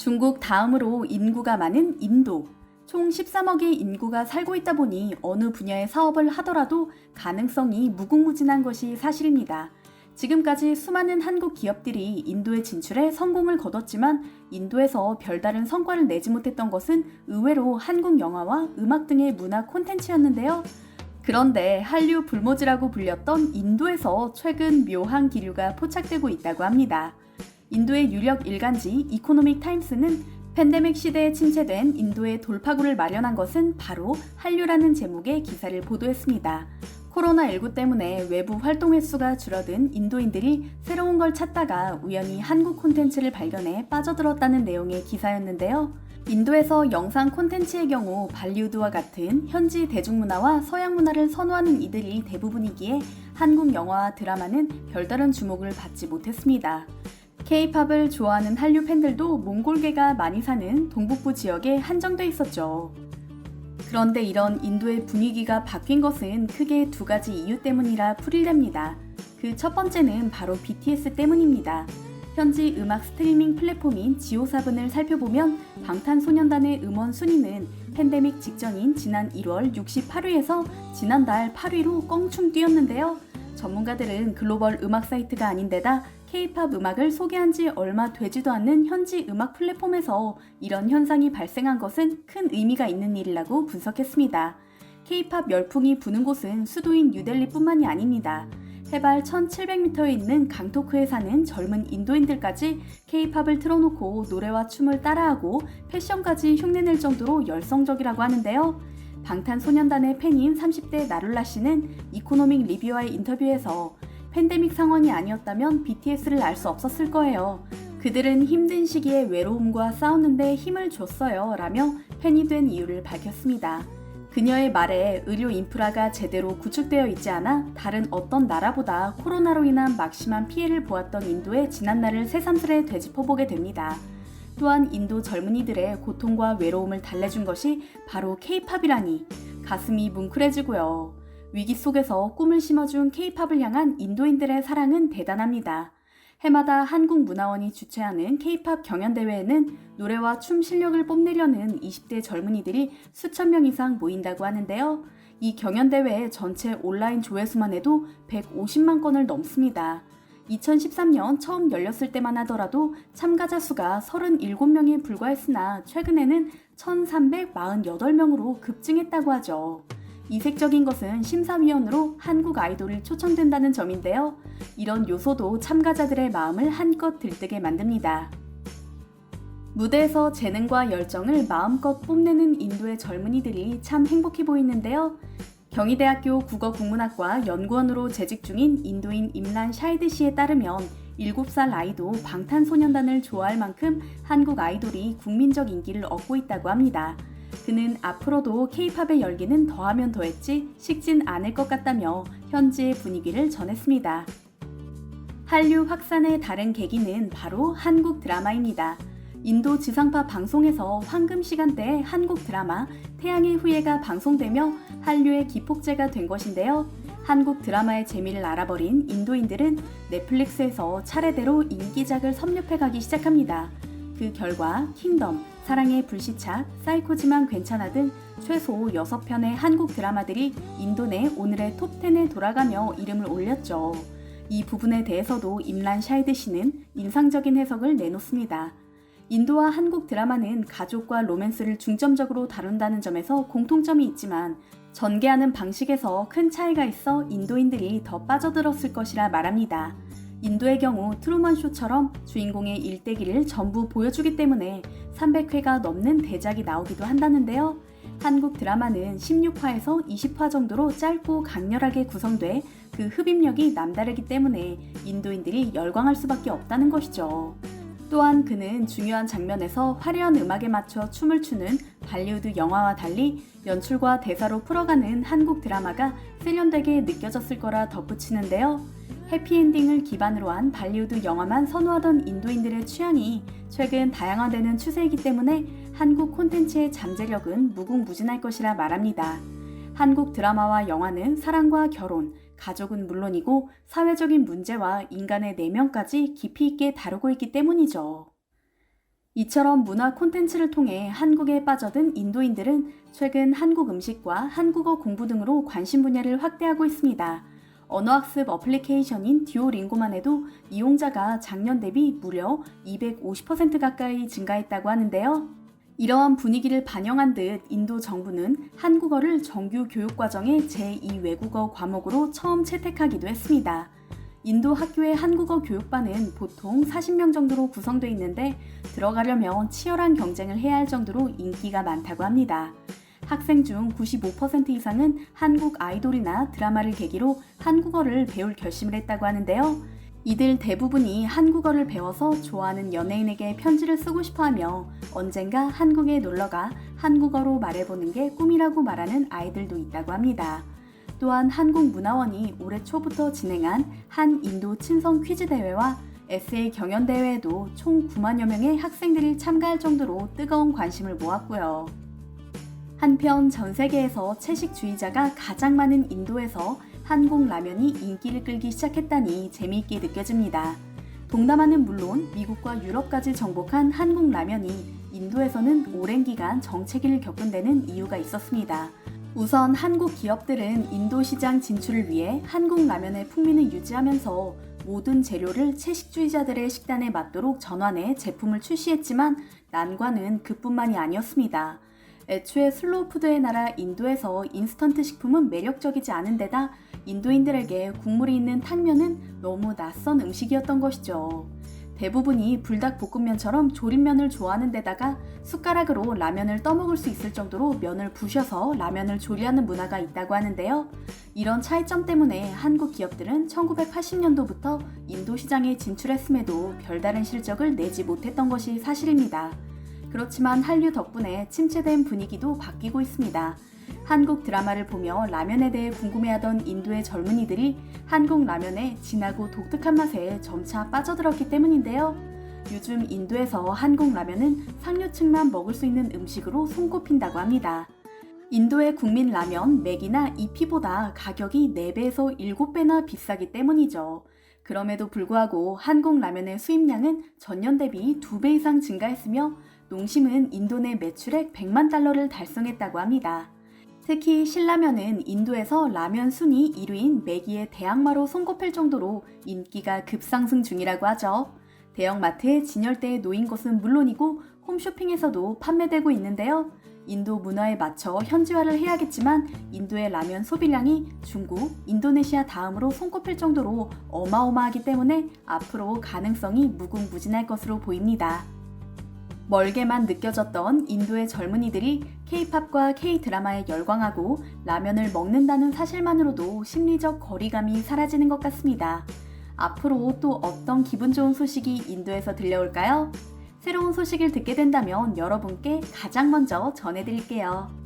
중국 다음으로 인구가 많은 인도. 총 13억의 인구가 살고 있다 보니 어느 분야의 사업을 하더라도 가능성이 무궁무진한 것이 사실입니다. 지금까지 수많은 한국 기업들이 인도에 진출해 성공을 거뒀지만 인도에서 별다른 성과를 내지 못했던 것은 의외로 한국 영화와 음악 등의 문화 콘텐츠였는데요. 그런데 한류 불모지라고 불렸던 인도에서 최근 묘한 기류가 포착되고 있다고 합니다. 인도의 유력 일간지 이코노믹 타임스는 팬데믹 시대에 침체된 인도의 돌파구를 마련한 것은 바로 한류라는 제목의 기사를 보도했습니다. 코로나19 때문에 외부 활동 횟수가 줄어든 인도인들이 새로운 걸 찾다가 우연히 한국 콘텐츠를 발견해 빠져들었다는 내용의 기사였는데요. 인도에서 영상 콘텐츠의 경우 발리우드와 같은 현지 대중문화와 서양 문화를 선호하는 이들이 대부분이기에 한국 영화와 드라마는 별다른 주목을 받지 못했습니다. K-팝을 좋아하는 한류 팬들도 몽골계가 많이 사는 동북부 지역에 한정돼 있었죠. 그런데 이런 인도의 분위기가 바뀐 것은 크게 두 가지 이유 때문이라 풀이됩니다. 그 첫 번째는 바로 BTS 때문입니다. 현지 음악 스트리밍 플랫폼인 지오사븐을 살펴보면 방탄소년단의 음원 순위는 팬데믹 직전인 지난 1월 68위에서 지난달 8위로 껑충 뛰었는데요. 전문가들은 글로벌 음악 사이트가 아닌데다 K-팝 음악을 소개한 지 얼마 되지도 않는 현지 음악 플랫폼에서 이런 현상이 발생한 것은 큰 의미가 있는 일이라고 분석했습니다. K-팝 열풍이 부는 곳은 수도인 뉴델리뿐만이 아닙니다. 해발 1700m에 있는 강토크에 사는 젊은 인도인들까지 K-팝을 틀어놓고 노래와 춤을 따라하고 패션까지 흉내낼 정도로 열성적이라고 하는데요. 방탄소년단의 팬인 30대 나룰라 씨는 이코노믹 리뷰와의 인터뷰에서 팬데믹 상황이 아니었다면 BTS를 알 수 없었을 거예요. 그들은 힘든 시기에 외로움과 싸우는데 힘을 줬어요. 라며 팬이 된 이유를 밝혔습니다. 그녀의 말에 의료 인프라가 제대로 구축되어 있지 않아 다른 어떤 나라보다 코로나로 인한 막심한 피해를 보았던 인도의 지난날을 새삼스레 되짚어보게 됩니다. 또한 인도 젊은이들의 고통과 외로움을 달래준 것이 바로 K-팝이라니 가슴이 뭉클해지고요. 위기 속에서 꿈을 심어준 K-팝을 향한 인도인들의 사랑은 대단합니다. 해마다 한국문화원이 주최하는 K-팝 경연대회에는 노래와 춤 실력을 뽐내려는 20대 젊은이들이 수천 명 이상 모인다고 하는데요. 이 경연대회의 전체 온라인 조회수만 해도 150만 건을 넘습니다. 2013년 처음 열렸을 때만 하더라도 참가자 수가 37명에 불과했으나 최근에는 1348명으로 급증했다고 하죠. 이색적인 것은 심사위원으로 한국 아이돌이 초청된다는 점인데요. 이런 요소도 참가자들의 마음을 한껏 들뜨게 만듭니다. 무대에서 재능과 열정을 마음껏 뽐내는 인도의 젊은이들이 참 행복해 보이는데요. 경희대학교 국어국문학과 연구원으로 재직 중인 인도인 임란 샤이드 씨에 따르면 7살 아이도 방탄소년단을 좋아할 만큼 한국 아이돌이 국민적 인기를 얻고 있다고 합니다. 그는 앞으로도 K-팝의 열기는 더하면 더했지 식진 않을 것 같다며 현지의 분위기를 전했습니다. 한류 확산의 다른 계기는 바로 한국 드라마입니다. 인도 지상파 방송에서 황금 시간대에 한국 드라마 태양의 후예가 방송되며 한류의 기폭제가 된 것인데요. 한국 드라마의 재미를 알아버린 인도인들은 넷플릭스에서 차례대로 인기작을 섭렵해가기 시작합니다. 그 결과 킹덤, 사랑의 불시착, 사이코지만 괜찮아 등 최소 6편의 한국 드라마들이 인도 내 오늘의 톱10에 돌아가며 이름을 올렸죠. 이 부분에 대해서도 임란 샤이드 씨는 인상적인 해석을 내놓습니다. 인도와 한국 드라마는 가족과 로맨스를 중점적으로 다룬다는 점에서 공통점이 있지만 전개하는 방식에서 큰 차이가 있어 인도인들이 더 빠져들었을 것이라 말합니다. 인도의 경우 트루먼 쇼처럼 주인공의 일대기를 전부 보여주기 때문에 300회가 넘는 대작이 나오기도 한다는데요. 한국 드라마는 16화에서 20화 정도로 짧고 강렬하게 구성돼 그 흡입력이 남다르기 때문에 인도인들이 열광할 수밖에 없다는 것이죠. 또한 그는 중요한 장면에서 화려한 음악에 맞춰 춤을 추는 발리우드 영화와 달리 연출과 대사로 풀어가는 한국 드라마가 세련되게 느껴졌을 거라 덧붙이는데요. 해피엔딩을 기반으로 한 발리우드 영화만 선호하던 인도인들의 취향이 최근 다양화되는 추세이기 때문에 한국 콘텐츠의 잠재력은 무궁무진할 것이라 말합니다. 한국 드라마와 영화는 사랑과 결혼, 가족은 물론이고 사회적인 문제와 인간의 내면까지 깊이 있게 다루고 있기 때문이죠. 이처럼 문화 콘텐츠를 통해 한국에 빠져든 인도인들은 최근 한국 음식과 한국어 공부 등으로 관심 분야를 확대하고 있습니다. 언어학습 어플리케이션인 듀오링고만 해도 이용자가 작년 대비 무려 250% 가까이 증가했다고 하는데요. 이러한 분위기를 반영한 듯 인도 정부는 한국어를 정규 교육과정의 제2 외국어 과목으로 처음 채택하기도 했습니다. 인도 학교의 한국어 교육반은 보통 40명 정도로 구성되어 있는데 들어가려면 치열한 경쟁을 해야 할 정도로 인기가 많다고 합니다. 학생 중 95% 이상은 한국 아이돌이나 드라마를 계기로 한국어를 배울 결심을 했다고 하는데요. 이들 대부분이 한국어를 배워서 좋아하는 연예인에게 편지를 쓰고 싶어하며 언젠가 한국에 놀러가 한국어로 말해보는 게 꿈이라고 말하는 아이들도 있다고 합니다. 또한 한국문화원이 올해 초부터 진행한 한 인도 친성 퀴즈 대회와 에세이 경연 대회에도 총 9만여 명의 학생들이 참가할 정도로 뜨거운 관심을 모았고요. 한편 전 세계에서 채식주의자가 가장 많은 인도에서 한국 라면이 인기를 끌기 시작했다니 재미있게 느껴집니다. 동남아는 물론 미국과 유럽까지 정복한 한국 라면이 인도에서는 오랜 기간 정체기를 겪은 데는 이유가 있었습니다. 우선 한국 기업들은 인도 시장 진출을 위해 한국 라면의 풍미를 유지하면서 모든 재료를 채식주의자들의 식단에 맞도록 전환해 제품을 출시했지만 난관은 그뿐만이 아니었습니다. 애초에 슬로우푸드의 나라 인도에서 인스턴트 식품은 매력적이지 않은 데다 인도인들에게 국물이 있는 탕면은 너무 낯선 음식이었던 것이죠. 대부분이 불닭볶음면처럼 조림면을 좋아하는 데다가 숟가락으로 라면을 떠먹을 수 있을 정도로 면을 부셔서 라면을 조리하는 문화가 있다고 하는데요. 이런 차이점 때문에 한국 기업들은 1980년도부터 인도 시장에 진출했음에도 별다른 실적을 내지 못했던 것이 사실입니다. 그렇지만 한류 덕분에 침체된 분위기도 바뀌고 있습니다. 한국 드라마를 보며 라면에 대해 궁금해하던 인도의 젊은이들이 한국 라면의 진하고 독특한 맛에 점차 빠져들었기 때문인데요. 요즘 인도에서 한국 라면은 상류층만 먹을 수 있는 음식으로 손꼽힌다고 합니다. 인도의 국민 라면 맥이나 이피보다 가격이 4배에서 7배나 비싸기 때문이죠. 그럼에도 불구하고 한국 라면의 수입량은 전년 대비 2배 이상 증가했으며 농심은 인도 내 매출액 100만 달러를 달성했다고 합니다. 특히 신라면은 인도에서 라면 순위 1위인 매기의 대항마로 손꼽힐 정도로 인기가 급상승 중이라고 하죠. 대형마트의 진열대에 놓인 것은 물론이고 홈쇼핑에서도 판매되고 있는데요. 인도 문화에 맞춰 현지화를 해야겠지만 인도의 라면 소비량이 중국, 인도네시아 다음으로 손꼽힐 정도로 어마어마하기 때문에 앞으로 가능성이 무궁무진할 것으로 보입니다. 멀게만 느껴졌던 인도의 젊은이들이 K-팝과 K-드라마에 열광하고 라면을 먹는다는 사실만으로도 심리적 거리감이 사라지는 것 같습니다. 앞으로 또 어떤 기분 좋은 소식이 인도에서 들려올까요? 새로운 소식을 듣게 된다면 여러분께 가장 먼저 전해드릴게요.